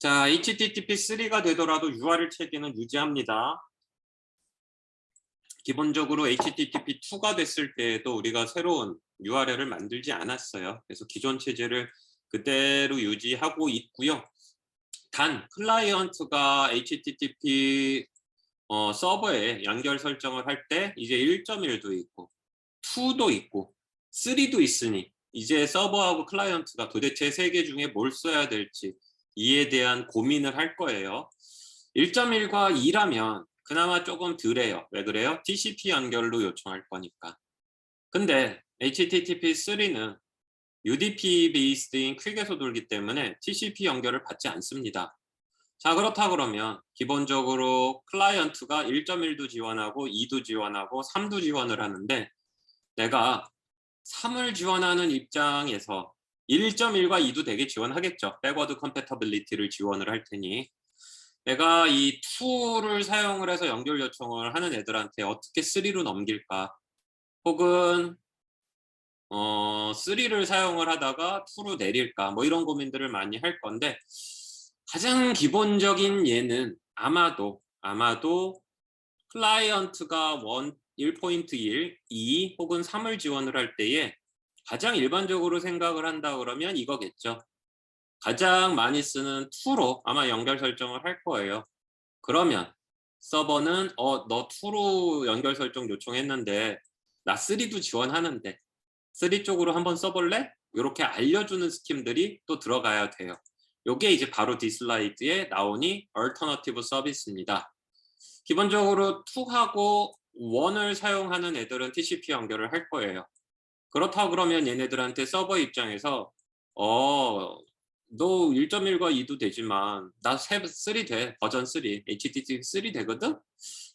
자, HTTP3가 되더라도 URL 체계는 유지합니다. 기본적으로 HTTP2가 됐을 때에도 우리가 새로운 URL을 만들지 않았어요. 그래서 기존 체제를 그대로 유지하고 있고요. 단 클라이언트가 HTTP 서버에 연결 설정을 할 때 이제 1.1도 있고 2도 있고 3도 있으니 이제 서버하고 클라이언트가 도대체 세 개 중에 뭘 써야 될지 이에 대한 고민을 할 거예요. 1.1과 2라면 그나마 조금 덜해요. 왜 그래요? TCP 연결로 요청할 거니까. 근데 HTTP3는 UDP 베이스드인 퀵에서 돌기 때문에 TCP 연결을 받지 않습니다. 자, 그렇다 그러면 기본적으로 클라이언트가 1.1도 지원하고 2도 지원하고 3도 지원을 하는데 내가 3을 지원하는 입장에서 1.1과 2도 되게 지원하겠죠. 백워드 컴패터빌리티를 지원을 할 테니 내가 이 2를 사용을 해서 연결 요청을 하는 애들한테 어떻게 3로 넘길까? 혹은 3를 사용을 하다가 2로 내릴까? 뭐 이런 고민들을 많이 할 건데 가장 기본적인 예는 아마도 클라이언트가 1.1, 2 혹은 3을 지원을 할 때에 가장 일반적으로 생각을 한다 그러면 이거겠죠. 가장 많이 쓰는 2로 아마 연결 설정을 할 거예요. 그러면 서버는 너 2로 연결 설정 요청했는데 나 3도 지원하는데 3 쪽으로 한번 써볼래? 이렇게 알려주는 스킴들이 또 들어가야 돼요. 요게 이제 바로 디슬라이드에 나오니 얼터너티브 서비스입니다. 기본적으로 2하고 1을 사용하는 애들은 TCP 연결을 할 거예요. 그렇다 그러면 얘네들한테 서버 입장에서 너 1.1과 2도 되지만 나 3 돼. 버전 3. HTTP 3 되거든?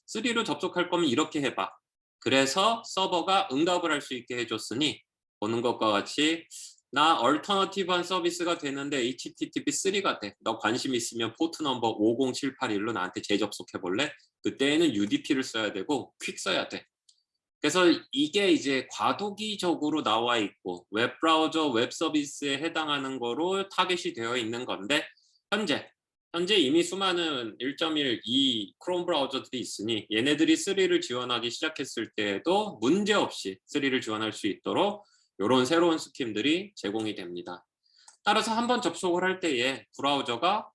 3로 접속할 거면 이렇게 해봐. 그래서 서버가 응답을 할 수 있게 해줬으니 보는 것과 같이 나 얼터너티브한 서비스가 되는데 HTTP 3가 돼. 너 관심 있으면 포트 넘버 50781로 나한테 재접속해 볼래? 그때에는 UDP를 써야 되고 퀵 써야 돼. 그래서 이게 이제 과도기적으로 나와 있고 웹 브라우저 웹 서비스에 해당하는 거로 타겟이 되어 있는 건데 현재 이미 수많은 1.1, 2 크롬 브라우저들이 있으니 얘네들이 3를 지원하기 시작했을 때에도 문제없이 3를 지원할 수 있도록 이런 새로운 스킴들이 제공이 됩니다. 따라서 한번 접속을 할 때에 브라우저가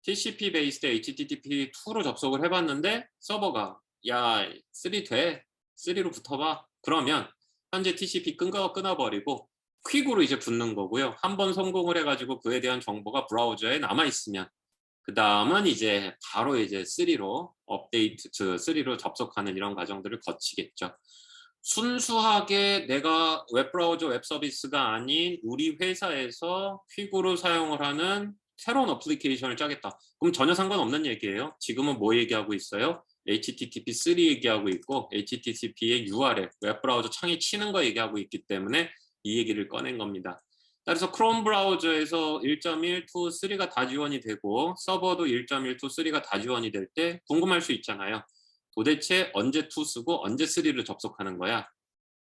TCP 베이스드 HTTP2로 접속을 해봤는데 서버가 야 3 돼? 3로 붙어봐? 그러면 현재 TCP 끊어버리고 퀵으로 이제 붙는 거고요. 한번 성공을 해가지고 그에 대한 정보가 브라우저에 남아있으면 그 다음은 이제 바로 이제 3로 업데이트, 3로 접속하는 이런 과정들을 거치겠죠. 순수하게 내가 웹브라우저 웹서비스가 아닌 우리 회사에서 퀵으로 사용을 하는 새로운 어플리케이션을 짜겠다. 그럼 전혀 상관없는 얘기예요. 지금은 뭐 얘기하고 있어요? HTTP3 얘기하고 있고 HTTP의 URL, 웹브라우저 창에 치는 거 얘기하고 있기 때문에 이 얘기를 꺼낸 겁니다. 따라서 크롬 브라우저에서 1.1, 2, 3가 다 지원이 되고 서버도 1.1, 2, 3가 다 지원이 될 때 궁금할 수 있잖아요. 도대체 언제 2 쓰고 언제 3를 접속하는 거야?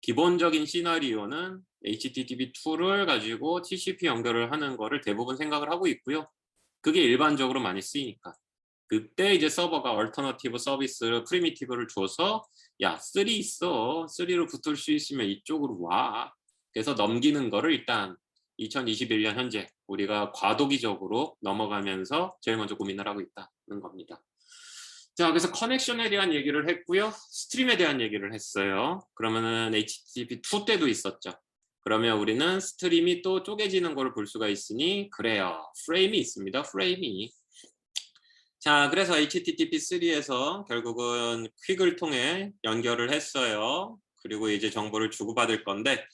기본적인 시나리오는 HTTP2를 가지고 TCP 연결을 하는 거를 대부분 생각을 하고 있고요. 그게 일반적으로 많이 쓰이니까. 그때 이제 서버가 얼터너티브 서비스를 프리미티브를 줘서 야 3 있어. 3로 붙을 수 있으면 이쪽으로 와. 그래서 넘기는 거를 일단 2021년 현재 우리가 과도기적으로 넘어가면서 제일 먼저 고민을 하고 있다는 겁니다. 자, 그래서 커넥션에 대한 얘기를 했고요. 스트림에 대한 얘기를 했어요. 그러면은 HTTP2 때도 있었죠. 그러면 우리는 스트림이 또 쪼개지는 걸 볼 수가 있으니 그래요. 프레임이 있습니다. 프레임이. 자, 그래서 HTTP3에서 결국은 퀵을 통해 연결을 했어요. 그리고 이제 정보를 주고받을 건데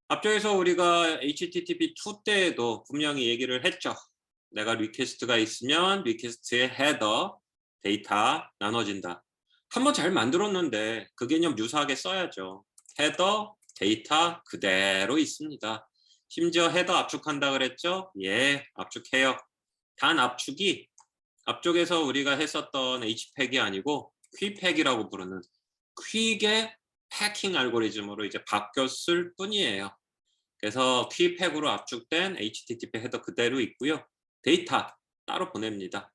앞쪽에서 우리가 HTTP2 때에도 분명히 얘기를 했죠. 내가 리퀘스트가 있으면 리퀘스트의 헤더, 데이터 나눠진다. 한번 잘 만들었는데 그 개념 유사하게 써야죠. 헤더, 데이터 그대로 있습니다. 심지어 헤더 압축한다 그랬죠? 예, 압축해요. 단 압축이 앞쪽에서 우리가 했었던 HPEC이 아니고 퀵팩이라고 부르는 퀵의 패킹 알고리즘으로 이제 바뀌었을 뿐이에요. 그래서 퀵팩으로 압축된 HTTP 헤더 그대로 있고요. 데이터 따로 보냅니다.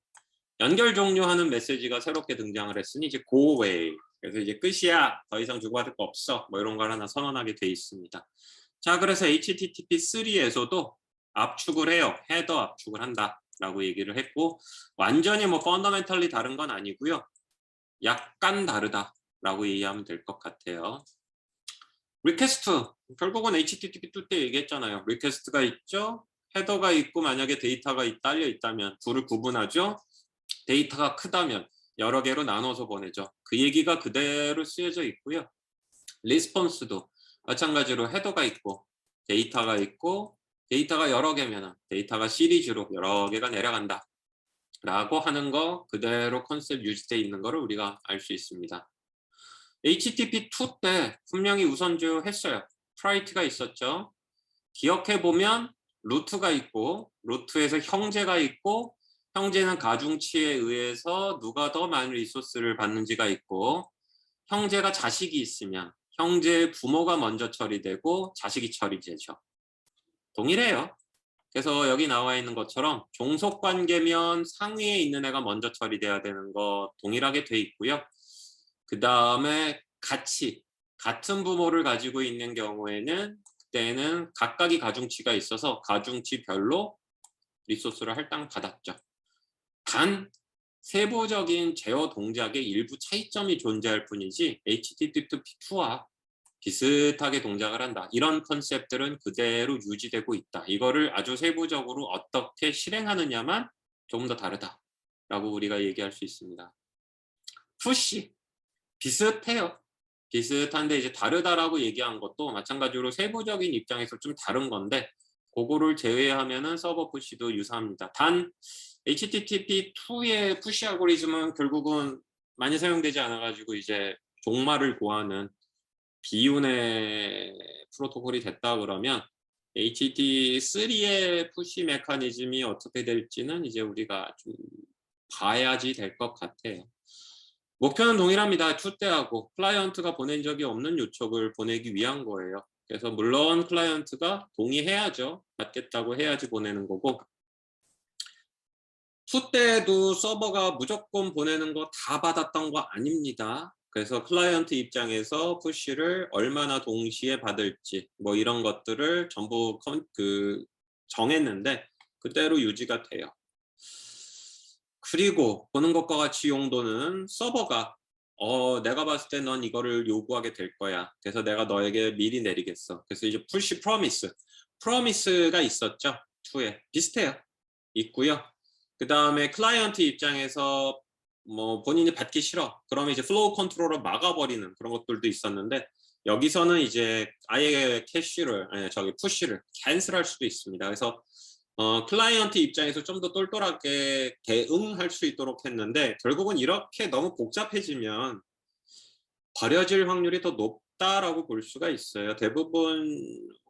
연결 종료하는 메시지가 새롭게 등장을 했으니 이제 go away. 그래서 이제 끝이야. 더 이상 주고받을 거 없어. 뭐 이런 걸 하나 선언하게 돼 있습니다. 자, 그래서 HTTP3에서도 압축을 해요. 헤더 압축을 한다라고 얘기를 했고, 완전히 뭐 펀더멘털리 다른 건 아니고요. 약간 다르다라고 이해하면 될 것 같아요. 리퀘스트, 결국은 HTTP2 때 얘기했잖아요. 리퀘스트가 있죠. 헤더가 있고 만약에 데이터가 딸려 있다면 둘을 구분하죠. 데이터가 크다면 여러 개로 나눠서 보내죠. 그 얘기가 그대로 쓰여져 있고요. 리스폰스도 마찬가지로 헤더가 있고 데이터가 있고 데이터가 여러 개면 데이터가 시리즈로 여러 개가 내려간다 라고 하는 거 그대로 컨셉 유지되어 있는 거를 우리가 알 수 있습니다. HTTP2 때 분명히 우선주 했어요. 프라이티가 있었죠. 기억해보면 루트가 있고 루트에서 형제가 있고 형제는 가중치에 의해서 누가 더 많은 리소스를 받는지가 있고 형제가 자식이 있으면 형제의 부모가 먼저 처리되고 자식이 처리되죠. 동일해요. 그래서 여기 나와 있는 것처럼 종속관계면 상위에 있는 애가 먼저 처리돼야 되는 거 동일하게 돼 있고요. 그 다음에 같은 부모를 가지고 있는 경우에는 그때는 각각이 가중치가 있어서 가중치별로 리소스를 할당받았죠. 단 세부적인 제어 동작의 일부 차이점이 존재할 뿐이지 HTTP2와 비슷하게 동작을 한다. 이런 컨셉들은 그대로 유지되고 있다. 이거를 아주 세부적으로 어떻게 실행하느냐만 조금 더 다르다라고 우리가 얘기할 수 있습니다. 푸시 비슷해요. 비슷한데 이제 다르다라고 얘기한 것도 마찬가지로 세부적인 입장에서 좀 다른 건데 그거를 제외하면은 서버 푸시도 유사합니다. 단 HTTP2의 푸시 알고리즘은 결국은 많이 사용되지 않아가지고 이제 종말을 고하는 비운의 프로토콜이 됐다 그러면 HT3의 푸시 메커니즘이 어떻게 될지는 이제 우리가 좀 봐야지 될 것 같아요. 목표는 동일합니다. 2 때하고 클라이언트가 보낸 적이 없는 요청을 보내기 위한 거예요. 그래서 물론 클라이언트가 동의해야죠. 받겠다고 해야지 보내는 거고 2 때도 서버가 무조건 보내는 거 다 받았던 거 아닙니다. 그래서 클라이언트 입장에서 푸시를 얼마나 동시에 받을지 뭐 이런 것들을 전부 정했는데 그대로 유지가 돼요. 그리고 보는 것과 같이 용도는 서버가 내가 봤을 때 넌 이거를 요구하게 될 거야. 그래서 내가 너에게 미리 내리겠어. 그래서 이제 푸시 프로미스가 있었죠. 2에 비슷해요. 있고요. 그 다음에 클라이언트 입장에서 뭐 본인이 받기 싫어. 그러면 이제 플로우 컨트롤을 막아버리는 그런 것들도 있었는데 여기서는 이제 아예 푸시를 캔슬할 수도 있습니다. 그래서 클라이언트 입장에서 좀 더 똘똘하게 대응할 수 있도록 했는데 결국은 이렇게 너무 복잡해지면 버려질 확률이 더 높다라고 볼 수가 있어요. 대부분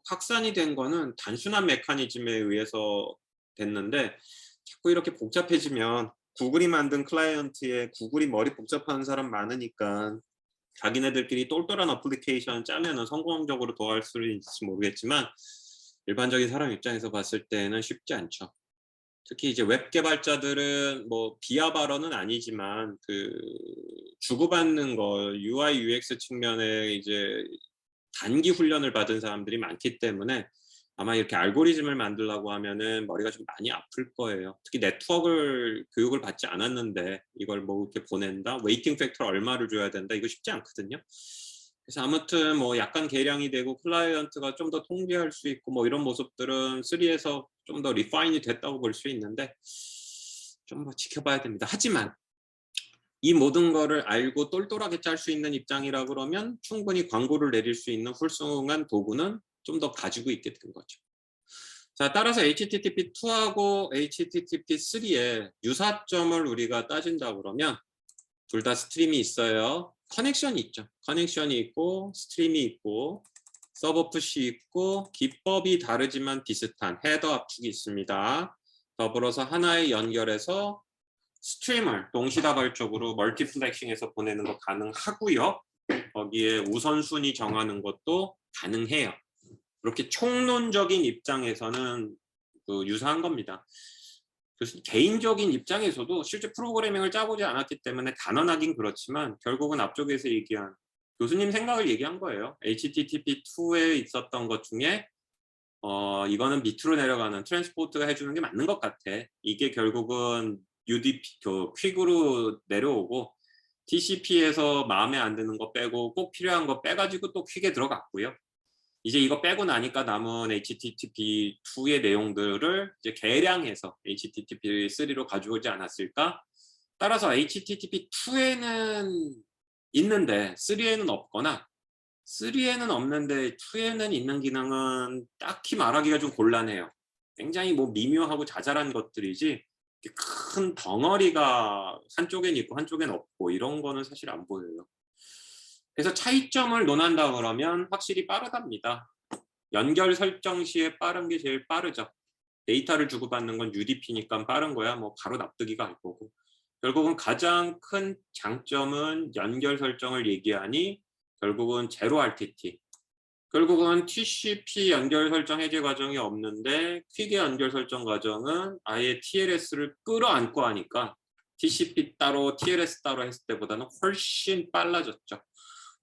확산이 된 거는 단순한 메커니즘에 의해서 됐는데 자꾸 이렇게 복잡해지면 구글이 만든 클라이언트에 구글이 머리 복잡하는 사람 많으니까 자기네들끼리 똘똘한 어플리케이션 짜면은 성공적으로 더 할 수 있을지 모르겠지만 일반적인 사람 입장에서 봤을 때는 쉽지 않죠. 특히 이제 웹 개발자들은 뭐 비하 발언은 아니지만 주고받는 거 UI UX 측면에 이제 단기 훈련을 받은 사람들이 많기 때문에 아마 이렇게 알고리즘을 만들려고 하면은 머리가 좀 많이 아플 거예요. 특히 네트워크 교육을 받지 않았는데 이걸 뭐 이렇게 보낸다? 웨이팅 팩터 얼마를 줘야 된다? 이거 쉽지 않거든요. 그래서 아무튼 뭐 약간 개량이 되고 클라이언트가 좀 더 통제할 수 있고 뭐 이런 모습들은 3에서 좀 더 리파인이 됐다고 볼 수 있는데 좀 뭐 지켜봐야 됩니다. 하지만 이 모든 거를 알고 똘똘하게 짤 수 있는 입장이라 그러면 충분히 광고를 내릴 수 있는 훌륭한 도구는 좀 더 가지고 있게 된 거죠. 자, 따라서 HTTP2하고 HTTP3의 유사점을 우리가 따진다 그러면 둘 다 스트림이 있어요. 커넥션이 있죠. 커넥션이 있고 스트림이 있고 서버 푸시 있고 기법이 다르지만 비슷한 헤더 압축이 있습니다. 더불어서 하나의 연결해서 스트리머를 동시다발적으로 멀티플렉싱해서 보내는 거 가능하고요. 거기에 우선순위 정하는 것도 가능해요. 이렇게 총론적인 입장에서는 유사한 겁니다. 개인적인 입장에서도 실제 프로그래밍을 짜보지 않았기 때문에 단언하긴 그렇지만 결국은 앞쪽에서 얘기한 교수님 생각을 얘기한 거예요. HTTP2에 있었던 것 중에 이거는 밑으로 내려가는 트랜스포트가 해주는 게 맞는 것 같아. 이게 결국은 UDP, 퀵으로 내려오고 TCP에서 마음에 안 드는 거 빼고 꼭 필요한 거 빼가지고 또 퀵에 들어갔고요. 이제 이거 빼고 나니까 남은 HTTP2의 내용들을 이제 개량해서 HTTP3로 가져오지 않았을까? 따라서 HTTP2에는 있는데 3에는 없거나 3에는 없는데 2에는 있는 기능은 딱히 말하기가 좀 곤란해요. 굉장히 뭐 미묘하고 자잘한 것들이지 큰 덩어리가 한쪽엔 있고 한쪽엔 없고 이런 거는 사실 안 보여요. 그래서 차이점을 논한다 그러면 확실히 빠르답니다. 연결 설정 시에 빠른 게 제일 빠르죠. 데이터를 주고받는 건 UDP니까 빠른 거야. 뭐 바로 납득이가 할 거고. 결국은 가장 큰 장점은 연결 설정을 얘기하니 결국은 제로 RTT. 결국은 TCP 연결 설정 해제 과정이 없는데 퀵의 연결 설정 과정은 아예 TLS를 끌어안고 하니까 TCP 따로 TLS 따로 했을 때보다는 훨씬 빨라졌죠.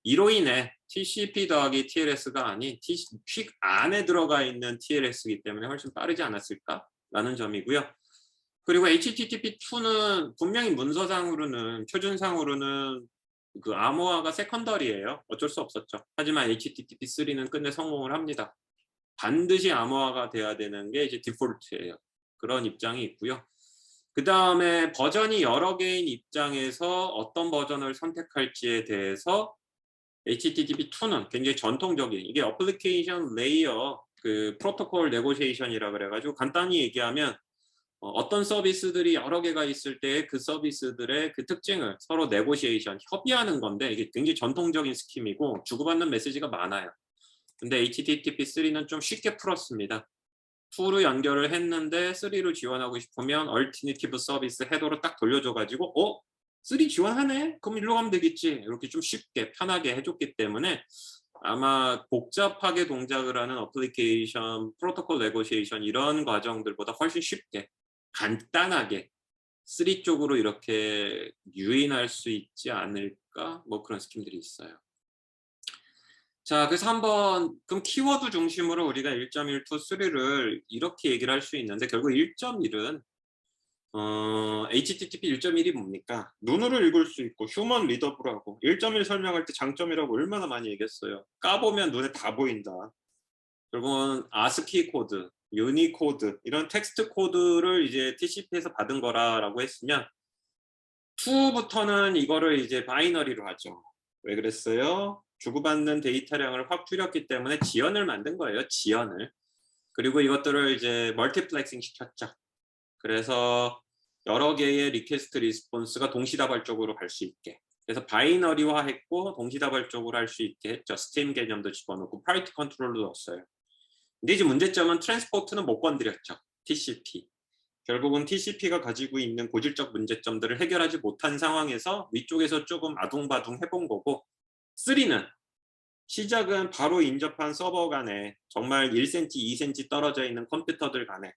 이로 인해 TCP 더하기 TLS가 아닌 퀵 안에 들어가 있는 TLS이기 때문에 훨씬 빠르지 않았을까라는 점이고요. 그리고 HTTP2는 분명히 문서상으로는 표준상으로는 그 암호화가 세컨더리예요. 어쩔 수 없었죠. 하지만 HTTP3는 끝내 성공을 합니다. 반드시 암호화가 돼야 되는 게 이제 디폴트예요. 그런 입장이 있고요. 그 다음에 버전이 여러 개인 입장에서 어떤 버전을 선택할지에 대해서 HTTP2는 굉장히 전통적인 이게 어플리케이션 레이어 그 프로토콜 네고시에이션이라 그래가지고 간단히 얘기하면 어떤 서비스들이 여러 개가 있을 때 그 서비스들의 그 특징을 서로 네고시에이션, 협의하는 건데 이게 굉장히 전통적인 스킴이고 주고받는 메시지가 많아요. 근데 HTTP3는 좀 쉽게 풀었습니다. 2로 연결을 했는데 3로 지원하고 싶으면 얼티니티브 서비스 헤더로 딱 돌려줘가지고 3 지원하네? 그럼 일로 가면 되겠지. 이렇게 좀 쉽게 편하게 해줬기 때문에 아마 복잡하게 동작을 하는 어플리케이션, 프로토콜 네고시에이션 이런 과정들보다 훨씬 쉽게 간단하게 3 쪽으로 이렇게 유인할 수 있지 않을까? 뭐 그런 스킴들이 있어요. 자, 그래서 한번 그럼 키워드 중심으로 우리가 1.1, 2, 3를 이렇게 얘기를 할 수 있는데 결국 1.1은 HTTP 1.1이 뭡니까? 눈으로 읽을 수 있고 휴먼 리더블하고 1.1 설명할 때 장점이라고 얼마나 많이 얘기했어요. 까보면 눈에 다 보인다. 결국은 ASCII 코드, 유니코드 이런 텍스트 코드를 이제 TCP에서 받은 거라고 했으면 2부터는 이거를 이제 바이너리로 하죠. 왜 그랬어요? 주고받는 데이터량을 확 줄였기 때문에 지연을 만든 거예요. 지연을. 그리고 이것들을 이제 멀티플렉싱 시켰죠. 그래서 여러 개의 리퀘스트 리스폰스가 동시다발적으로 갈 수 있게. 그래서 바이너리화 했고 동시다발적으로 할 수 있게 했죠. 스팀 개념도 집어넣고 파리티 컨트롤도 넣었어요. 근데 이제 문제점은 트랜스포트는 못 건드렸죠. TCP. 결국은 TCP가 가지고 있는 고질적 문제점들을 해결하지 못한 상황에서 위쪽에서 조금 아둥바둥 해본 거고 3는 시작은 바로 인접한 서버 간에 정말 1cm, 2cm 떨어져 있는 컴퓨터들 간에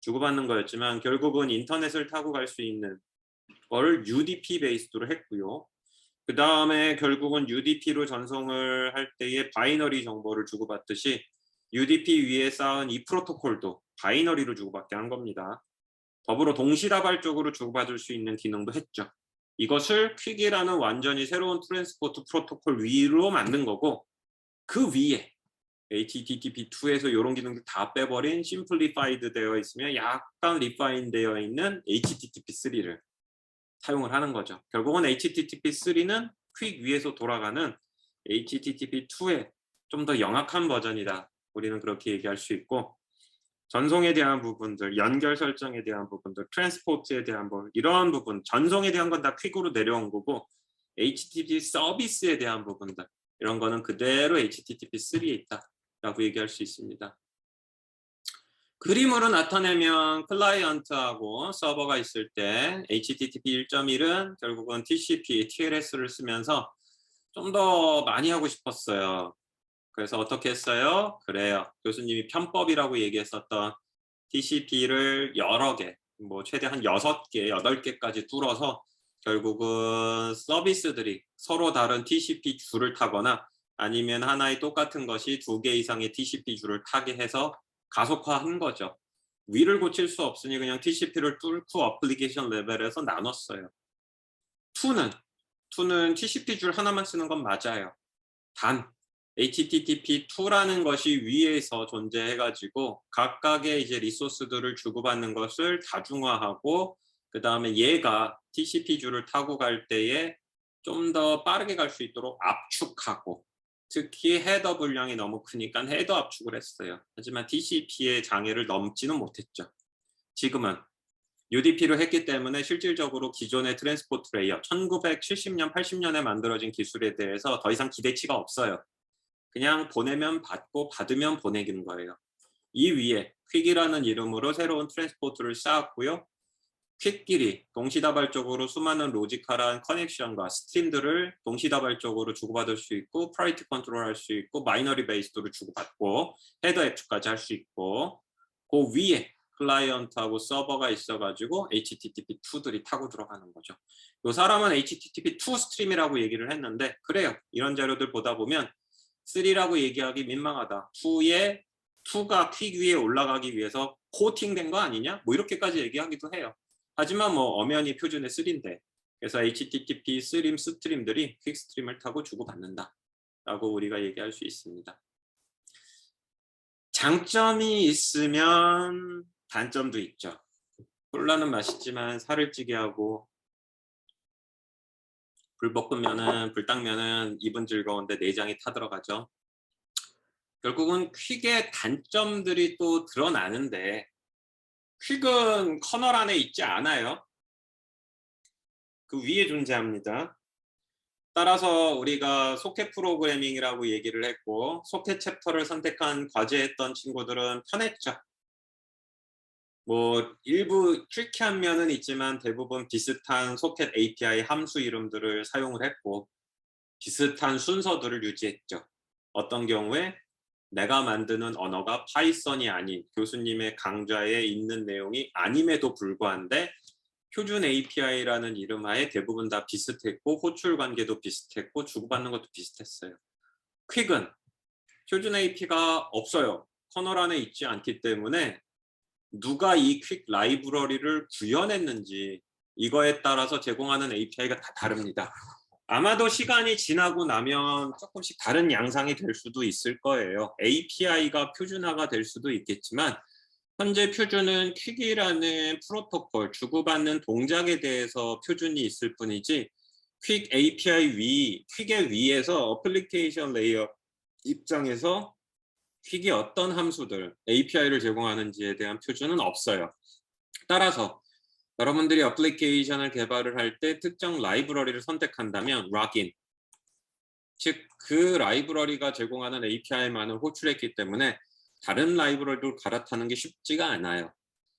주고받는 거였지만 결국은 인터넷을 타고 갈 수 있는 걸 UDP 베이스로 했고요. 그 다음에 결국은 UDP로 전송을 할 때에 바이너리 정보를 주고받듯이 UDP 위에 쌓은 이 프로토콜도 바이너리로 주고받게 한 겁니다. 더불어 동시다발적으로 주고받을 수 있는 기능도 했죠. 이것을 퀵이라는 완전히 새로운 트랜스포트 프로토콜 위로 만든 거고 그 위에 HTTP2에서 이런 기능들 다 빼버린 심플리파이드 되어 있으면 약간 리파인 되어 있는 HTTP3를 사용을 하는 거죠. 결국은 HTTP3는 퀵 위에서 돌아가는 HTTP2의 좀 더 영악한 버전이다. 우리는 그렇게 얘기할 수 있고 전송에 대한 부분들, 연결 설정에 대한 부분들, 트랜스포트에 대한 부분 이런 부분, 전송에 대한 건 다 퀵으로 내려온 거고 HTTP 서비스에 대한 부분들 이런 거는 그대로 HTTP3에 있다라고 얘기할 수 있습니다. 그림으로 나타내면 클라이언트하고 서버가 있을 때 HTTP 1.1은 결국은 TCP, TLS를 쓰면서 좀 더 많이 하고 싶었어요. 그래서 어떻게 했어요? 그래요. 교수님이 편법이라고 얘기했었던 TCP를 여러 개, 뭐 최대 한 6개, 8개까지 뚫어서 결국은 서비스들이 서로 다른 TCP 줄을 타거나 아니면 하나의 똑같은 것이 2개 이상의 TCP 줄을 타게 해서 가속화한 거죠. 위를 고칠 수 없으니 그냥 TCP를 뚫고 어플리케이션 레벨에서 나눴어요. 2는 TCP 줄 하나만 쓰는 건 맞아요. 단 HTTP2라는 것이 위에서 존재해가지고 각각의 이제 리소스들을 주고받는 것을 다중화하고 그 다음에 얘가 TCP 줄을 타고 갈 때에 좀 더 빠르게 갈 수 있도록 압축하고, 특히 헤더 분량이 너무 크니까 헤더 압축을 했어요. 하지만 TCP의 장애를 넘지는 못했죠. 지금은 UDP를 했기 때문에 실질적으로 기존의 트랜스포트 레이어 1970년, 80년에 만들어진 기술에 대해서 더 이상 기대치가 없어요. 그냥 보내면 받고 받으면 보내기는 거예요. 이 위에 퀵이라는 이름으로 새로운 트랜스포트를 쌓았고요. 퀵끼리 동시다발적으로 수많은 로지컬한 커넥션과 스트림들을 동시다발적으로 주고받을 수 있고, 프라이티 컨트롤 할 수 있고, 마이너리 베이스도를 주고받고, 헤더 앱까지 할 수 있고, 그 위에 클라이언트하고 서버가 있어가지고 HTTP2들이 타고 들어가는 거죠. 이 사람은 HTTP2 스트림이라고 얘기를 했는데, 그래요. 이런 자료들 보다 보면 3라고 얘기하기 민망하다. 2가 퀵 위에 올라가기 위해서 코팅된 거 아니냐? 뭐 이렇게까지 얘기하기도 해요. 하지만 뭐 엄연히 표준의 3인데, 그래서 HTTP 스트림들이 퀵 스트림을 타고 주고받는다 라고 우리가 얘기할 수 있습니다. 장점이 있으면 단점도 있죠. 콜라는 맛있지만 살을 찌게 하고, 불닭면은 입은 즐거운데 내장이 타들어가죠. 결국은 퀵의 단점들이 또 드러나는데, 퀵은 커널 안에 있지 않아요. 그 위에 존재합니다. 따라서 우리가 소켓 프로그래밍이라고 얘기를 했고, 소켓 챕터를 선택한 과제했던 친구들은 편했죠. 뭐 일부 트리키한 면은 있지만 대부분 비슷한 소켓 API 함수 이름들을 사용을 했고, 비슷한 순서들을 유지했죠. 어떤 경우에 내가 만드는 언어가 파이썬이 아닌 교수님의 강좌에 있는 내용이 아님에도 불구한데 표준 API라는 이름하에 대부분 다 비슷했고, 호출 관계도 비슷했고, 주고받는 것도 비슷했어요. 퀵은 표준 API가 없어요. 커널 안에 있지 않기 때문에 누가 이 퀵 라이브러리를 구현했는지 이거에 따라서 제공하는 API가 다 다릅니다. 아마도 시간이 지나고 나면 조금씩 다른 양상이 될 수도 있을 거예요. API가 표준화가 될 수도 있겠지만 현재 표준은 퀵이라는 프로토콜, 주고받는 동작에 대해서 표준이 있을 뿐이지, 퀵 API 퀵의 위에서 어플리케이션 레이어 입장에서 퀵이 어떤 함수들, API를 제공하는지에 대한 표준은 없어요. 따라서 여러분들이 어플리케이션을 개발을 할 때 특정 라이브러리를 선택한다면 락인, 즉 그 라이브러리가 제공하는 API만을 호출했기 때문에 다른 라이브러리를 갈아타는 게 쉽지가 않아요.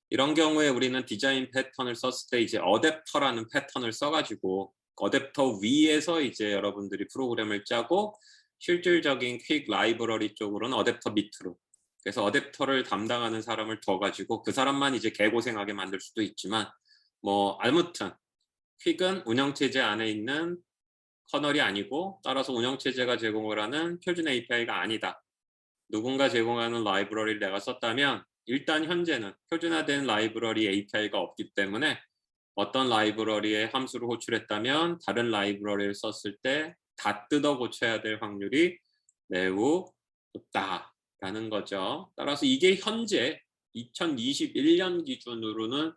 이런 경우에 우리는 디자인 패턴을 썼을 때 이제 어댑터라는 패턴을 써가지고 어댑터 위에서 이제 여러분들이 프로그램을 짜고, 실질적인 퀵 라이브러리 쪽으로는 어댑터 밑으로, 그래서 어댑터를 담당하는 사람을 둬가지고 그 사람만 이제 개고생하게 만들 수도 있지만, 뭐 아무튼 퀵은 운영체제 안에 있는 커널이 아니고, 따라서 운영체제가 제공을 하는 표준 API가 아니다. 누군가 제공하는 라이브러리를 내가 썼다면 일단 현재는 표준화된 라이브러리 API가 없기 때문에 어떤 라이브러리의 함수를 호출했다면 다른 라이브러리를 썼을 때 다 뜯어 고쳐야 될 확률이 매우 높다라는 거죠. 따라서 이게 현재 2021년 기준으로는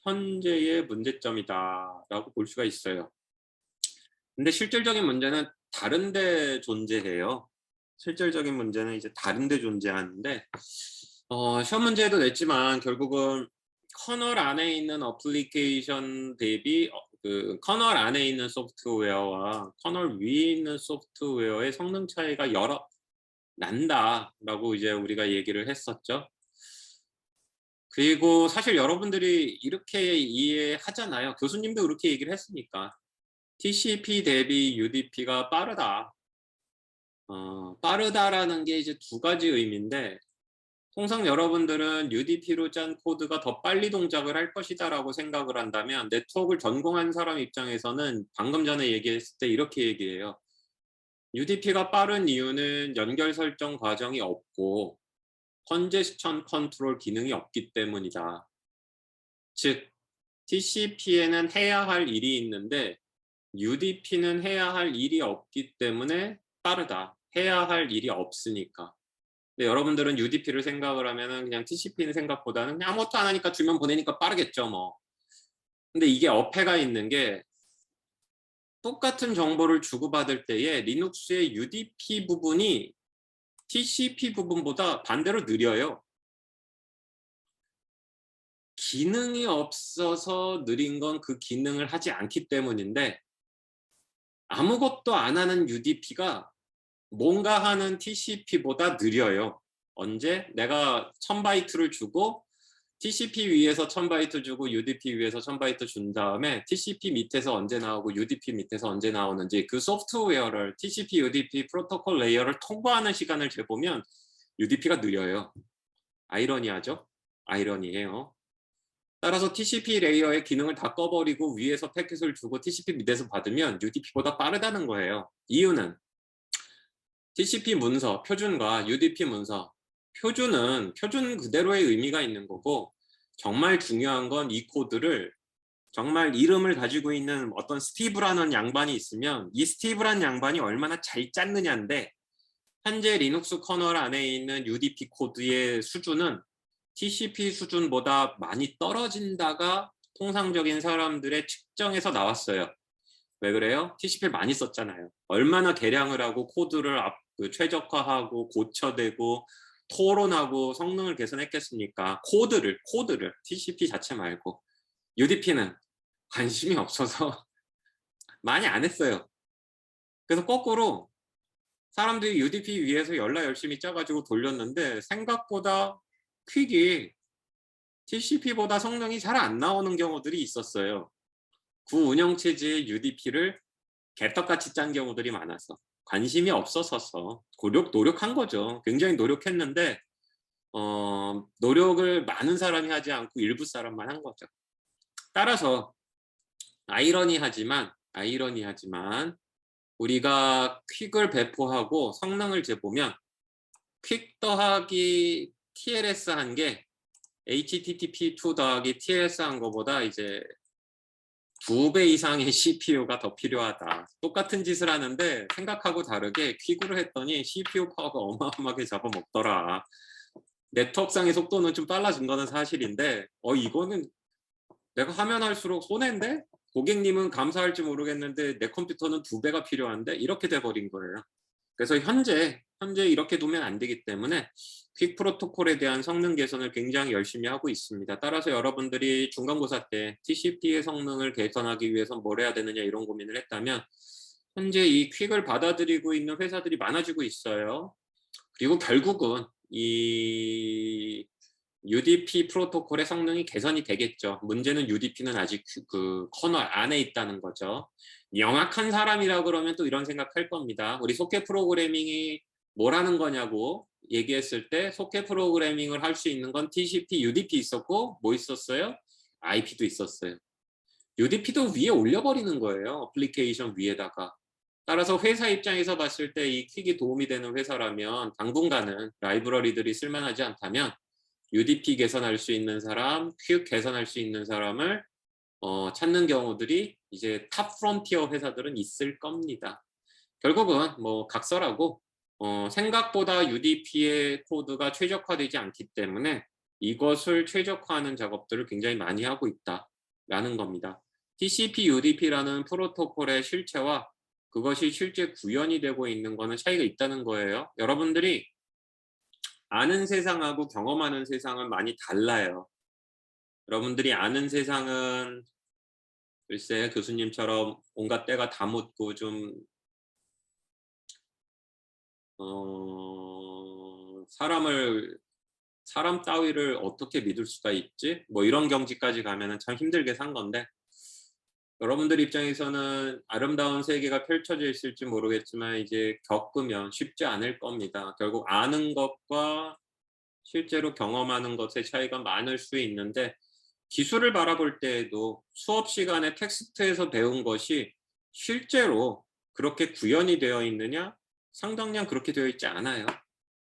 현재의 문제점이다라고 볼 수가 있어요. 근데 실질적인 문제는 다른 데 존재해요. 실질적인 문제는 이제 다른 데 존재하는데, 시험 문제에도 냈지만 결국은 커널 안에 있는 어플리케이션 대비 그 커널 안에 있는 소프트웨어와 커널 위에 있는 소프트웨어의 성능 차이가 여러 난다라고 이제 우리가 얘기를 했었죠. 그리고 사실 여러분들이 이렇게 이해하잖아요. 교수님도 그렇게 얘기를 했으니까. TCP 대비 UDP가 빠르다. 빠르다라는 게 이제 두 가지 의미인데, 통상 여러분들은 UDP로 짠 코드가 더 빨리 동작을 할 것이다라고 생각을 한다면 네트워크를 전공한 사람 입장에서는 방금 전에 얘기했을 때 이렇게 얘기해요. UDP가 빠른 이유는 연결 설정 과정이 없고 컨제스천 컨트롤 기능이 없기 때문이다. 즉 TCP에는 해야 할 일이 있는데 UDP는 해야 할 일이 없기 때문에 빠르다. 해야 할 일이 없으니까. 근데 여러분들은 UDP를 생각을 하면은 그냥 TCP는 생각보다는 그냥 아무것도 안 하니까 주면 보내니까 빠르겠죠, 뭐. 근데 이게 어폐가 있는 게 똑같은 정보를 주고받을 때에 리눅스의 UDP 부분이 TCP 부분보다 반대로 느려요. 기능이 없어서 느린 건 그 기능을 하지 않기 때문인데 아무것도 안 하는 UDP가 뭔가 하는 TCP보다 느려요. 언제? 내가 1000바이트를 주고 TCP 위에서 1000바이트 주고 UDP 위에서 1000바이트 준 다음에 TCP 밑에서 언제 나오고 UDP 밑에서 언제 나오는지 그 소프트웨어를 TCP, UDP 프로토콜 레이어를 통과하는 시간을 재보면 UDP가 느려요. 아이러니하죠? 아이러니해요. 따라서 TCP 레이어의 기능을 다 꺼버리고 위에서 패킷을 주고 TCP 밑에서 받으면 UDP보다 빠르다는 거예요. 이유는 TCP 문서, 표준과 UDP 문서, 표준은 표준 그대로의 의미가 있는 거고 정말 중요한 건 이 코드를 정말 이름을 가지고 있는 어떤 스티브라는 양반이 있으면 이 스티브라는 양반이 얼마나 잘 짰느냐인데 현재 리눅스 커널 안에 있는 UDP 코드의 수준은 TCP 수준보다 많이 떨어진다가 통상적인 사람들의 측정에서 나왔어요. 왜 그래요? TCP를 많이 썼잖아요. 얼마나 개량을 하고 코드를 최적화하고 고쳐대고 토론하고 성능을 개선했겠습니까? 코드를 TCP 자체 말고. UDP는 관심이 없어서 많이 안 했어요. 그래서 거꾸로 사람들이 UDP 위에서 연락 열심히 짜가지고 돌렸는데 생각보다 퀵이 TCP보다 성능이 잘 안 나오는 경우들이 있었어요. 구 운영체제의 UDP를 개떡같이 짠 경우들이 많아서 관심이 없어서 노력한 거죠. 굉장히 노력했는데 노력을 많은 사람이 하지 않고 일부 사람만 한 거죠. 따라서 아이러니하지만 우리가 퀵을 배포하고 성능을 재보면 퀵 더하기 TLS 한 게 HTTP2 더하기 TLS 한 거보다 이제 2배 이상의 CPU가 더 필요하다. 똑같은 짓을 하는데 생각하고 다르게 퀵으로 했더니 CPU 파워가 어마어마하게 잡아먹더라. 네트워크상의 속도는 좀 빨라진 거는 사실인데 이거는 내가 하면 할수록 손해인데? 고객님은 감사할지 모르겠는데 내 컴퓨터는 2배가 필요한데? 이렇게 돼버린 거예요. 그래서 현재 이렇게 두면 안 되기 때문에 퀵 프로토콜에 대한 성능 개선을 굉장히 열심히 하고 있습니다. 따라서 여러분들이 중간고사 때 TCP의 성능을 개선하기 위해서 뭘 해야 되느냐 이런 고민을 했다면 현재 이 퀵을 받아들이고 있는 회사들이 많아지고 있어요. 그리고 결국은 이 UDP 프로토콜의 성능이 개선이 되겠죠. 문제는 UDP는 아직 그 커널 안에 있다는 거죠. 영악한 사람이라 그러면 또 이런 생각할 겁니다. 우리 소켓 프로그래밍이 뭘 하는 거냐고 얘기했을 때 소켓 프로그래밍을 할 수 있는 건 TCP, UDP 있었고 뭐 있었어요? IP도 있었어요. UDP도 위에 올려버리는 거예요. 어플리케이션 위에다가. 따라서 회사 입장에서 봤을 때 이 퀵이 도움이 되는 회사라면 당분간은 라이브러리들이 쓸만하지 않다면 UDP 개선할 수 있는 사람, 퀵 개선할 수 있는 사람을 찾는 경우들이 이제 탑 프론티어 회사들은 있을 겁니다. 결국은 뭐 각설하고 생각보다 UDP의 코드가 최적화되지 않기 때문에 이것을 최적화하는 작업들을 굉장히 많이 하고 있다라는 겁니다. TCP, UDP라는 프로토콜의 실체와 그것이 실제 구현이 되고 있는 거는 차이가 있다는 거예요. 여러분들이 아는 세상하고 경험하는 세상은 많이 달라요. 여러분들이 아는 세상은 글쎄 교수님처럼 온갖 때가 다 묻고 좀 사람 따위를 어떻게 믿을 수가 있지? 뭐 이런 경지까지 가면은 참 힘들게 산 건데 여러분들 입장에서는 아름다운 세계가 펼쳐져 있을지 모르겠지만 이제 겪으면 쉽지 않을 겁니다. 결국 아는 것과 실제로 경험하는 것의 차이가 많을 수 있는데 기술을 바라볼 때에도 수업 시간에 텍스트에서 배운 것이 실제로 그렇게 구현이 되어 있느냐? 상당량 그렇게 되어 있지 않아요.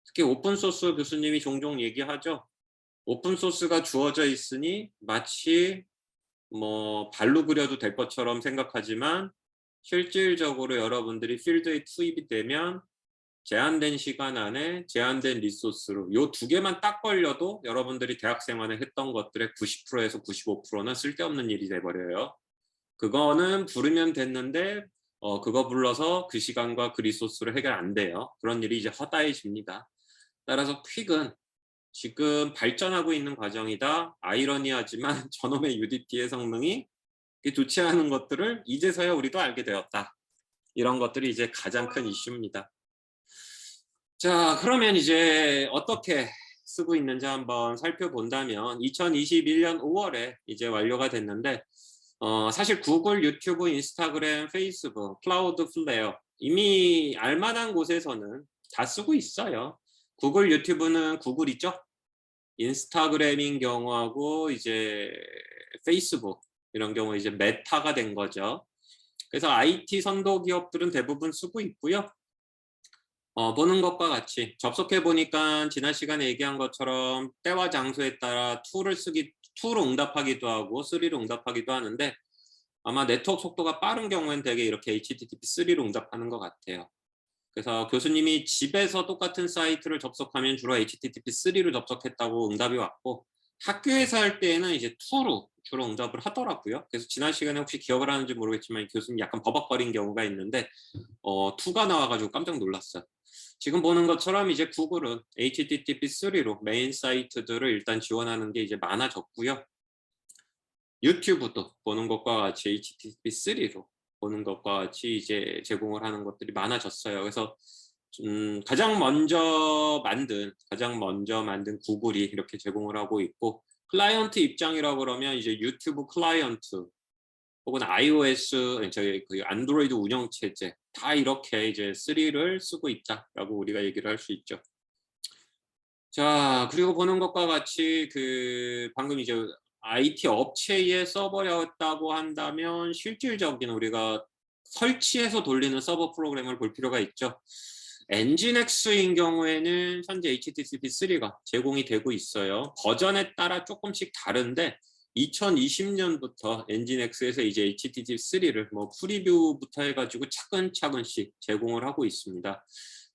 특히 오픈소스 교수님이 종종 얘기하죠. 오픈소스가 주어져 있으니 마치 뭐 발로 그려도 될 것처럼 생각하지만 실질적으로 여러분들이 필드에 투입이 되면 제한된 시간 안에 제한된 리소스로 요 두 개만 딱 걸려도 여러분들이 대학 생활에 했던 것들의 90%에서 95%는 쓸데없는 일이 돼 버려요. 그거는 부르면 됐는데 그거 불러서 그 시간과 그 리소스로 해결 안 돼요. 그런 일이 이제 허다해집니다. 따라서 퀵은 지금 발전하고 있는 과정이다. 아이러니하지만 저놈의 UDP의 성능이 좋지 않은 것들을 이제서야 우리도 알게 되었다. 이런 것들이 이제 가장 큰 이슈입니다. 자, 그러면 이제 어떻게 쓰고 있는지 한번 살펴본다면 2021년 5월에 이제 완료가 됐는데 사실 구글, 유튜브, 인스타그램, 페이스북, 클라우드 플레어 이미 알만한 곳에서는 다 쓰고 있어요. 구글, 유튜브는 구글이죠. 인스타그램인 경우하고 이제 페이스북 이런 경우 이제 메타가 된 거죠. 그래서 IT 선도 기업들은 대부분 쓰고 있고요. 보는 것과 같이 접속해 보니까 지난 시간에 얘기한 것처럼 때와 장소에 따라 2로 응답하기도 하고 3로 응답하기도 하는데 아마 네트워크 속도가 빠른 경우엔 되게 이렇게 HTTP3로 응답하는 것 같아요. 그래서 교수님이 집에서 똑같은 사이트를 접속하면 주로 HTTP3로 접속했다고 응답이 왔고 학교에서 할 때에는 이제 2로 주로 응답을 하더라고요. 그래서 지난 시간에 혹시 기억을 하는지 모르겠지만 교수님 약간 버벅거린 경우가 있는데 2가 나와가지고 깜짝 놀랐어요. 지금 보는 것처럼 이제 구글은 HTTP3로 메인 사이트들을 일단 지원하는 게 이제 많아졌고요. 유튜브도 보는 것과 같이 HTTP3로 보는 것과 같이 이제 제공을 하는 것들이 많아졌어요. 그래서 가장 먼저 만든 구글이 이렇게 제공을 하고 있고 클라이언트 입장이라고 그러면 이제 유튜브 클라이언트 혹은 iOS 저희 그 안드로이드 운영 체제 다 이렇게 이제 3를 쓰고 있다라고 우리가 얘기를 할 수 있죠. 자, 그리고 보는 것과 같이 그 방금 이제 IT 업체의 서버였다고 한다면 실질적인 우리가 설치해서 돌리는 서버 프로그램을 볼 필요가 있죠. 엔진엑스인 경우에는 현재 HTTP3가 제공이 되고 있어요. 버전에 따라 조금씩 다른데 2020년부터 엔진엑스에서 이제 HTTP3를 뭐 프리뷰부터 해가지고 차근차근씩 제공을 하고 있습니다.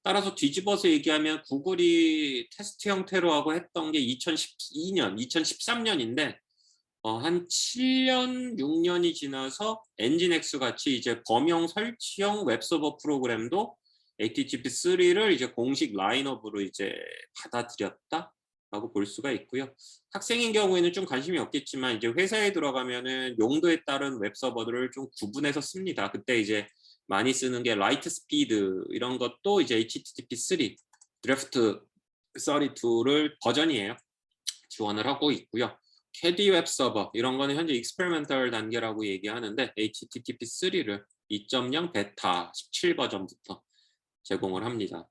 따라서 뒤집어서 얘기하면 구글이 테스트 형태로 하고 했던 게 2012년, 2013년인데 한 7년, 6년이 지나서 엔진엑스 같이 이제 범용 설치형 웹서버 프로그램도 HTTP3를 이제 공식 라인업으로 이제 받아들였다라고 볼 수가 있고요. 학생인 경우에는 좀 관심이 없겠지만 이제 회사에 들어가면은 용도에 따른 웹서버들을 좀 구분해서 씁니다. 그때 이제 많이 쓰는 게 라이트 스피드 이런 것도 이제 HTTP3 드래프트 32를 버전이에요. 지원을 하고 있고요. 캐디 웹 서버 이런 거는 현재 익스페리멘털 단계라고 얘기하는데 HTTP3를 2.0 베타 17 버전부터 제공을 합니다.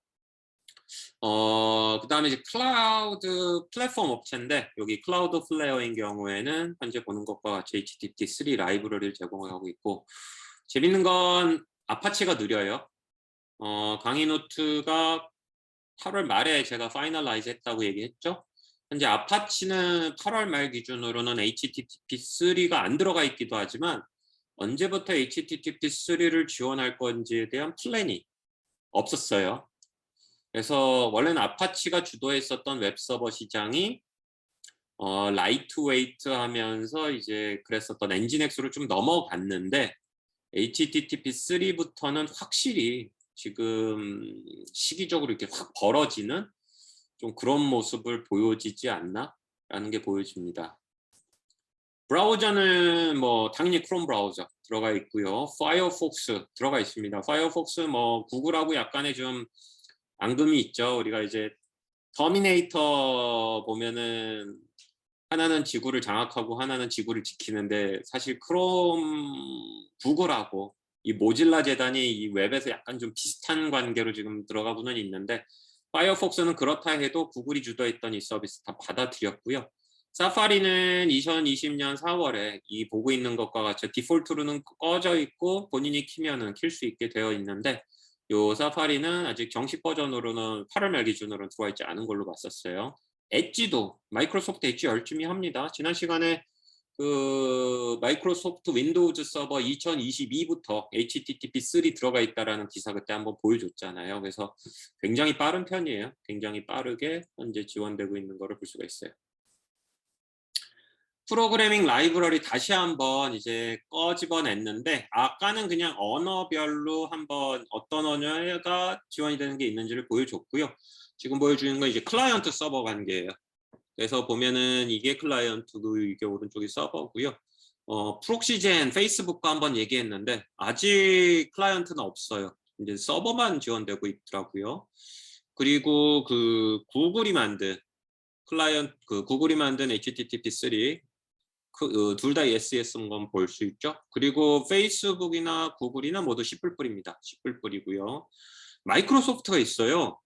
그다음에 이제 클라우드 플랫폼 업체인데 여기 클라우드 플레어인 경우에는 현재 보는 것과 같이 HTTP3 라이브러리를 제공을 하고 있고 재밌는 건 아파치가 느려요. 강의 노트가 8월 말에 제가 파이널라이즈 했다고 얘기했죠. 현재 아파치는 8월 말 기준으로는 HTTP3가 안 들어가 있기도 하지만 언제부터 HTTP3를 지원할 건지에 대한 플랜이 없었어요. 그래서 원래는 아파치가 주도했었던 웹서버 시장이 라이트웨이트 하면서 이제 그랬었던 엔진엑스로 좀 넘어갔는데 HTTP3부터는 확실히 지금 시기적으로 이렇게 확 벌어지는 좀 그런 모습을 보여지지 않나? 라는 게 보여집니다. 브라우저는 뭐 당연히 크롬 브라우저 들어가 있고요. 파이어폭스 들어가 있습니다. 파이어폭스 뭐 구글하고 약간의 좀 앙금이 있죠. 우리가 이제 터미네이터 보면은 하나는 지구를 장악하고 하나는 지구를 지키는데 사실 크롬 구글하고 이 모질라 재단이 이 웹에서 약간 좀 비슷한 관계로 지금 들어가고는 있는데 파이어폭스는 그렇다 해도 구글이 주도했던 이 서비스 다 받아들였고요. 사파리는 2020년 4월에 이 보고 있는 것과 같이 디폴트로는 꺼져 있고 본인이 키면은 킬 수 있게 되어 있는데 요 사파리는 아직 정식 버전으로는 8월 말 기준으로는 들어와 있지 않은 걸로 봤었어요. 엣지도 마이크로소프트 엣지 열심히 합니다. 지난 시간에 그 마이크로소프트 윈도우즈 서버 2022부터 HTTP3 들어가 있다라는 기사 그때 한번 보여줬잖아요. 그래서 굉장히 빠른 편이에요. 굉장히 빠르게 현재 지원되고 있는 거를 볼 수가 있어요. 프로그래밍 라이브러리 다시 한번 이제 꺼집어냈는데 아까는 그냥 언어별로 한번 어떤 언어가 지원이 되는 게 있는지를 보여줬고요. 지금 보여주는 건 이제 클라이언트 서버 관계예요. 그래서 보면은 이게 클라이언트고 이게 오른쪽이 서버고요. 프록시젠 페이스북과 한번 얘기했는데 아직 클라이언트는 없어요. 이제 서버만 지원되고 있더라고요. 그리고 그 구글이 만든 구글이 만든 HTTP3 둘 다 ESS인 건 볼 수 있죠. 그리고 페이스북이나 구글이나 모두 C++입니다. C++이고요. 마이크로소프트가 있어요.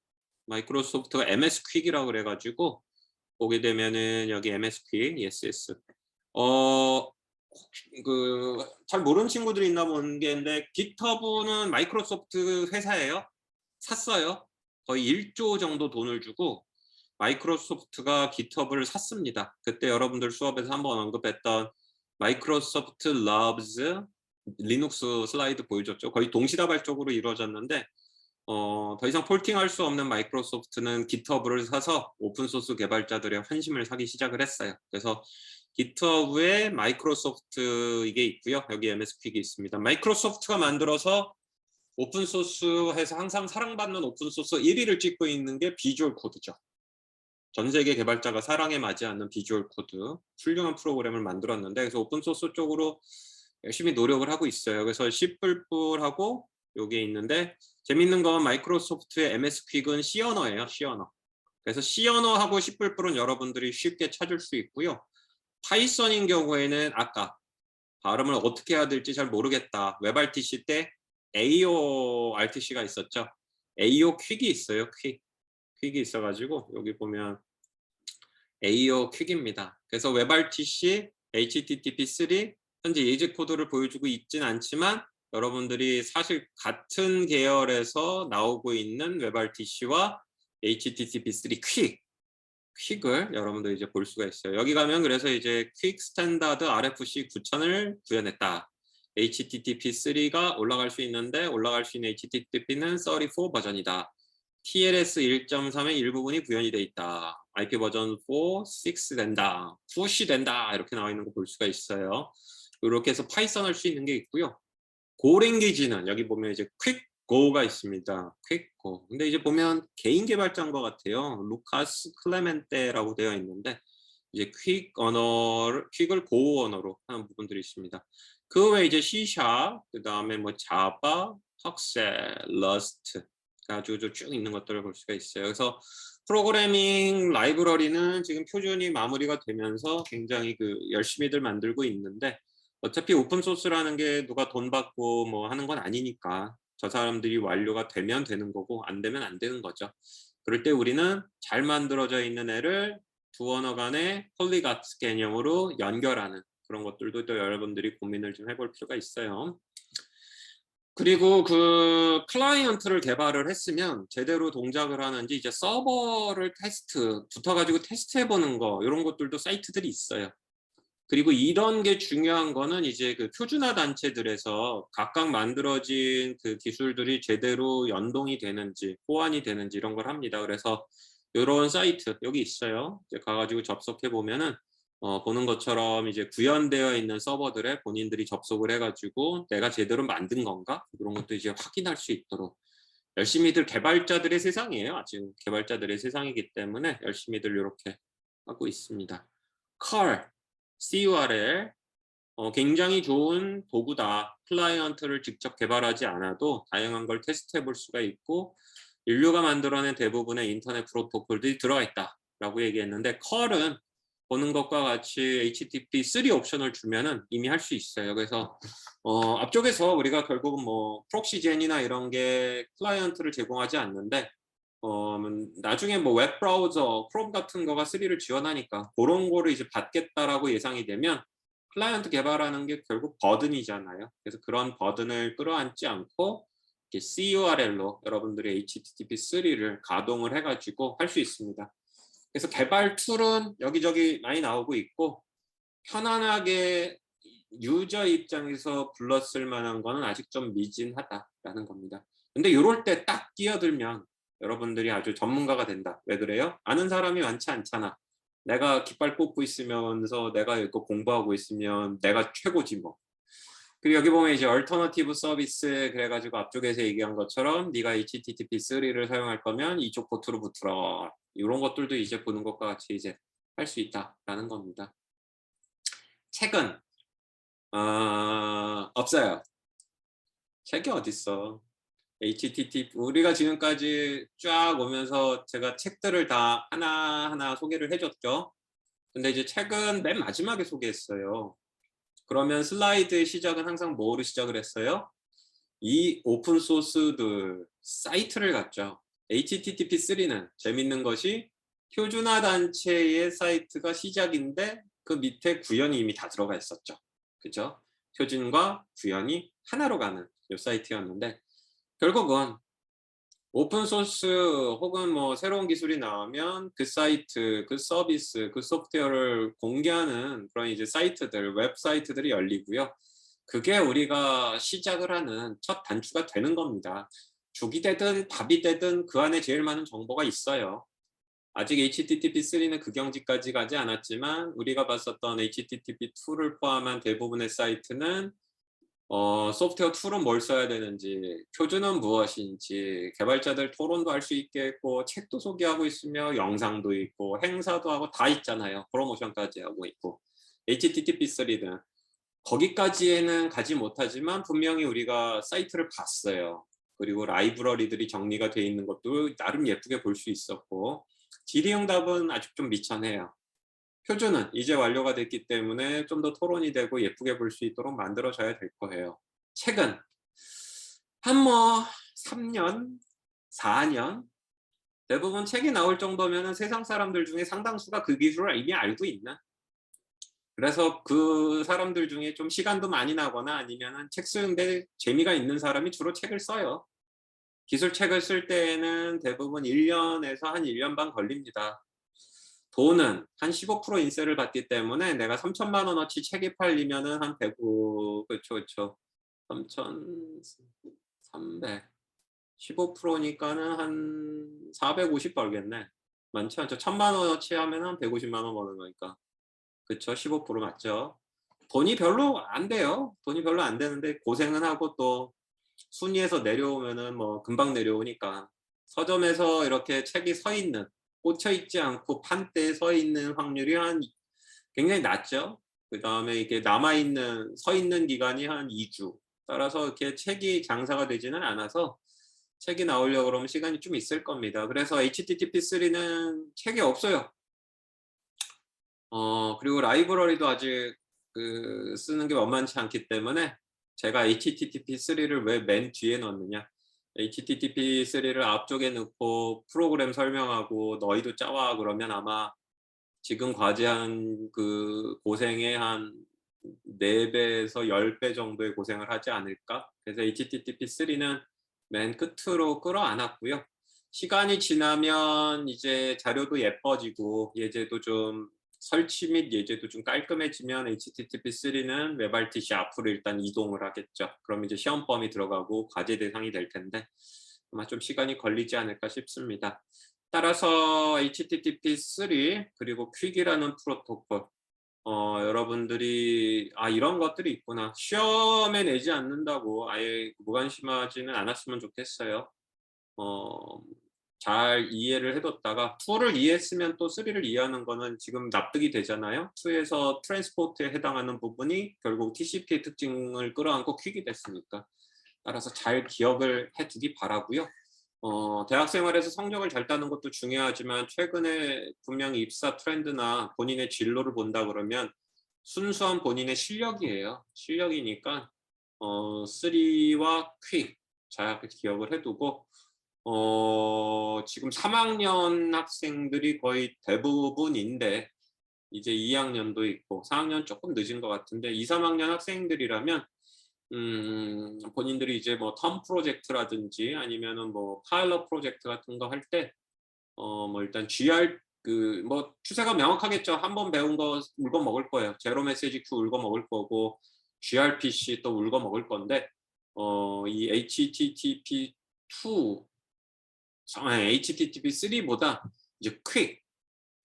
마이크로소프트가 MS 퀵이라고 그래가지고 보게 되면은 여기 MS 퀵, ESS. 잘 모르는 친구들이 있나 모르겠는데 깃허브는 마이크로소프트 회사예요. 샀어요. 거의 1조 정도 돈을 주고 마이크로소프트가 깃허브를 샀습니다. 그때 여러분들 수업에서 한번 언급했던 마이크로소프트 러브즈 리눅스 슬라이드 보여줬죠. 거의 동시다발적으로 이루어졌는데 더 이상 폴팅할 수 없는 마이크로소프트는 깃허브를 사서 오픈소스 개발자들의 환심을 사기 시작을 했어요. 그래서 깃허브에 마이크로소프트 이게 있고요. 여기 MS 퀵이 있습니다. 마이크로소프트가 만들어서 오픈소스에서 항상 사랑받는 오픈소스 1위를 찍고 있는 게 비주얼 코드죠. 전 세계 개발자가 사랑에 맞지 않는 비주얼 코드, 훌륭한 프로그램을 만들었는데 그래서 오픈소스 쪽으로 열심히 노력을 하고 있어요. 그래서 C++하고 여기에 있는데 재밌는 건 마이크로소프트의 MS 퀵은 C 언어예요. C 언어. 그래서 C 언어하고 C++은 여러분들이 쉽게 찾을 수 있고요. 파이썬인 경우에는 아까 발음을 어떻게 해야 될지 잘 모르겠다. 웹RTC 때 AORTC가 있었죠. AO 퀵이 있어요. 퀵이 있어가지고 여기 보면 AO 퀵입니다. 그래서 웹RTC, HTTP3 현재 예제 코드를 보여주고 있진 않지만 여러분들이 사실 같은 계열에서 나오고 있는 웹RTC와 HTTP3 퀵을 여러분들 이제 볼 수가 있어요. 여기 가면 그래서 이제 퀵 스탠다드 RFC 9000을 구현했다. HTTP3가 올라갈 수 있는데 올라갈 수 있는 HTTP는 34 버전이다. TLS 1.3의 일부분이 구현이 돼 있다. IP 버전 4, 6 된다. 푸시 된다. 이렇게 나와 있는 거 볼 수가 있어요. 이렇게 해서 파이썬 할 수 있는 게 있고요. 고랭귀지는 여기 보면 이제 퀵고가 있습니다. 퀵고. 근데 이제 보면 개인 개발자인 것 같아요. 루카스 클레멘테라고 되어 있는데 이제 퀵을 고 언어로 하는 부분들이 있습니다. 그 외에 이제 C#, 그 다음에 뭐 자바, 헉셀, 러스트 가지고 쭉 있는 것들을 볼 수가 있어요. 그래서 프로그래밍 라이브러리는 지금 표준이 마무리가 되면서 굉장히 열심히들 만들고 있는데 어차피 오픈소스라는 게 누가 돈 받고 뭐 하는 건 아니니까 저 사람들이 완료가 되면 되는 거고 안 되면 안 되는 거죠. 그럴 때 우리는 잘 만들어져 있는 애를 두 언어 간의 폴리가트 개념으로 연결하는 그런 것들도 또 여러분들이 고민을 좀 해볼 필요가 있어요. 그리고 그 클라이언트를 개발을 했으면 제대로 동작을 하는지 이제 서버를 붙어가지고 테스트해보는 거 이런 것들도 사이트들이 있어요. 그리고 이런 게 중요한 거는 이제 그 표준화 단체들에서 각각 만들어진 그 기술들이 제대로 연동이 되는지 호환이 되는지 이런 걸 합니다. 그래서 이런 사이트 여기 있어요. 이제 가가지고 접속해 보면은 보는 것처럼 이제 구현되어 있는 서버들에 본인들이 접속을 해가지고 내가 제대로 만든 건가 이런 것도 이제 확인할 수 있도록 열심히들 개발자들의 세상이에요. 아직 개발자들의 세상이기 때문에 열심히들 이렇게 하고 있습니다. CURL 굉장히 좋은 도구다. 클라이언트를 직접 개발하지 않아도 다양한 걸 테스트해 볼 수가 있고 인류가 만들어낸 대부분의 인터넷 프로토콜들이 들어가 있다라고 얘기했는데 컬은 보는 것과 같이 HTTP3 옵션을 주면은 이미 할 수 있어요. 그래서 앞쪽에서 우리가 결국은 뭐 프록시젠이나 이런 게 클라이언트를 제공하지 않는데 나중에 뭐 웹브라우저, 크롬 같은 거가 3를 지원하니까 그런 거를 이제 받겠다라고 예상이 되면 클라이언트 개발하는 게 결국 버든이잖아요. 그래서 그런 버든을 끌어안지 않고 이렇게 CURL로 여러분들이 HTTP3를 가동을 해가지고 할 수 있습니다. 그래서 개발 툴은 여기저기 많이 나오고 있고 편안하게 유저 입장에서 불렀을 만한 거는 아직 좀 미진하다라는 겁니다. 근데 이럴 때 딱 끼어들면 여러분들이 아주 전문가가 된다. 왜 그래요? 아는 사람이 많지 않잖아. 내가 깃발 꽂고 있으면서 내가 이거 공부하고 있으면 내가 최고지 뭐. 그리고 여기 보면 이제 얼터너티브 서비스 그래가지고 앞쪽에서 얘기한 것처럼 네가 HTTP3를 사용할 거면 이쪽 포트로 붙으라. 이런 것들도 이제 보는 것과 같이 이제 할 수 있다라는 겁니다. 책은 없어요. 책이 어딨어. HTTP 우리가 지금까지 쫙 오면서 제가 책들을 다 하나하나 소개를 해줬죠. 근데 이제 책은 맨 마지막에 소개했어요. 그러면 슬라이드의 시작은 항상 뭐로 시작을 했어요? 이 오픈소스들 사이트를 갖죠. HTTP3는 재밌는 것이 표준화 단체의 사이트가 시작인데 그 밑에 구현이 이미 다 들어가 있었죠. 그죠? 표준과 구현이 하나로 가는 이 사이트였는데 결국은 오픈소스 혹은 뭐 새로운 기술이 나오면 그 사이트, 그 서비스, 그 소프트웨어를 공개하는 그런 이제 사이트들, 웹사이트들이 열리고요. 그게 우리가 시작을 하는 첫 단추가 되는 겁니다. 죽이 되든 밥이 되든 그 안에 제일 많은 정보가 있어요. 아직 HTTP3는 그 경지까지 가지 않았지만 우리가 봤었던 HTTP2를 포함한 대부분의 사이트는 소프트웨어 툴은 뭘 써야 되는지, 표준은 무엇인지, 개발자들 토론도 할 수 있겠고, 책도 소개하고 있으며, 영상도 있고, 행사도 하고 다 있잖아요. 프로모션까지 하고 있고. HTTP3는 거기까지에는 가지 못하지만 분명히 우리가 사이트를 봤어요. 그리고 라이브러리들이 정리가 되어 있는 것도 나름 예쁘게 볼 수 있었고, 질의응답은 아직 좀 미천해요. 표준은 이제 완료가 됐기 때문에 좀 더 토론이 되고 예쁘게 볼 수 있도록 만들어져야 될 거예요. 책은 한 뭐 3년, 4년 대부분 책이 나올 정도면 세상 사람들 중에 상당수가 그 기술을 이미 알고 있나? 그래서 그 사람들 중에 좀 시간도 많이 나거나 아니면은 책 쓰는데 재미가 있는 사람이 주로 책을 써요. 기술책을 쓸 때에는 대부분 1년에서 한 1년 반 걸립니다. 돈은 한 15% 인세를 받기 때문에 내가 3천만 원어치 책이 팔리면은 한 100, 그쵸. 3,300. 15%니까는 한 450 벌겠네. 많지 않죠. 1,000만 원어치 하면 한 150만 원 버는 거니까. 그쵸. 15% 맞죠. 돈이 별로 안 돼요. 돈이 별로 안 되는데 고생은 하고 또 순위에서 내려오면은 뭐 금방 내려오니까 서점에서 이렇게 책이 서 있는 꽂혀 있지 않고 판대에 서 있는 확률이 한 굉장히 낮죠. 그 다음에 이게 남아있는 서 있는 기간이 한 2주 따라서 이렇게 책이 장사가 되지는 않아서 책이 나오려고 그러면 시간이 좀 있을 겁니다. 그래서 HTTP3는 책이 없어요. 그리고 라이브러리도 아직 쓰는 게 만만치 않기 때문에 제가 HTTP3를 왜 맨 뒤에 넣느냐. HTTP3를 앞쪽에 넣고 프로그램 설명하고 너희도 짜와 그러면 아마 지금 과제한 그 고생의 한 4배에서 10배 정도의 고생을 하지 않을까? 그래서 HTTP3는 맨 끝으로 끌어안았고요. 시간이 지나면 이제 자료도 예뻐지고 예제도 좀 설치 및 예제도 좀 깔끔해지면 HTTP3는 웹RTC 앞으로 일단 이동을 하겠죠. 그럼 이제 시험 범위 들어가고 과제 대상이 될 텐데 아마 좀 시간이 걸리지 않을까 싶습니다. 따라서 HTTP3 그리고 퀵이라는 프로토콜 여러분들이 이런 것들이 있구나. 시험에 내지 않는다고 아예 무관심하지는 않았으면 좋겠어요. 잘 이해를 해뒀다가 2를 이해했으면 또 3를 이해하는 거는 지금 납득이 되잖아요. 2에서 트랜스포트에 해당하는 부분이 결국 TCP의 특징을 끌어안고 퀵이 됐으니까 따라서 잘 기억을 해두기 바라고요. 대학 생활에서 성적을 잘 따는 것도 중요하지만 최근에 분명히 입사 트렌드나 본인의 진로를 본다 그러면 순수한 본인의 실력이에요. 실력이니까 3와 퀵 잘 기억을 해두고 지금 3학년 학생들이 거의 대부분인데 이제 2학년도 있고 4학년 조금 늦은 것 같은데 2, 3학년 학생들이라면 본인들이 이제 뭐 텀 프로젝트라든지 아니면은 뭐 파일럿 프로젝트 같은 거 할 때 뭐 일단 GR 뭐 추세가 명확하겠죠. 한 번 배운 거 울고 먹을 거예요. 제로 메시지 큐 울고 먹을 거고 gRPC 또 울고 먹을 건데 이 HTTP2 HTTP3보다 이제 퀵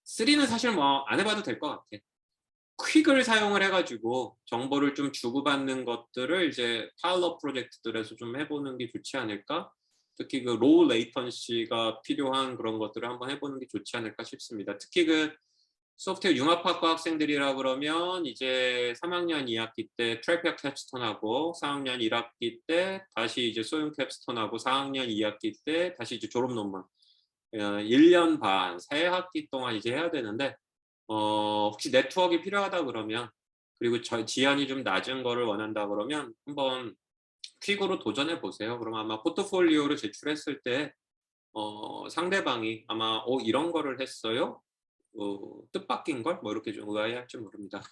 3는 사실 뭐 안 해봐도 될 것 같아. 퀵을 사용을 해가지고 정보를 좀 주고받는 것들을 이제 파일럿 프로젝트들에서 좀 해보는 게 좋지 않을까? 특히 그 로우 레이턴시가 필요한 그런 것들을 한번 해보는 게 좋지 않을까 싶습니다. 특히 그 소프트웨어 융합학과 학생들이라 그러면 이제 3학년 2학기 때 트래피어 캡스톤하고 4학년 1학기 때 다시 이제 소윤 캡스톤하고 4학년 2학기 때 다시 이제 졸업 논문 1년 반, 3학기 동안 이제 해야 되는데 혹시 네트워크가 필요하다 그러면 그리고 지연이 좀 낮은 거를 원한다 그러면 한번 퀵으로 도전해 보세요. 그럼 아마 포트폴리오를 제출했을 때 상대방이 아마 이런 거를 했어요? 뜻밖인 걸? 뭐 이렇게 좀 의아해할지 모릅니다.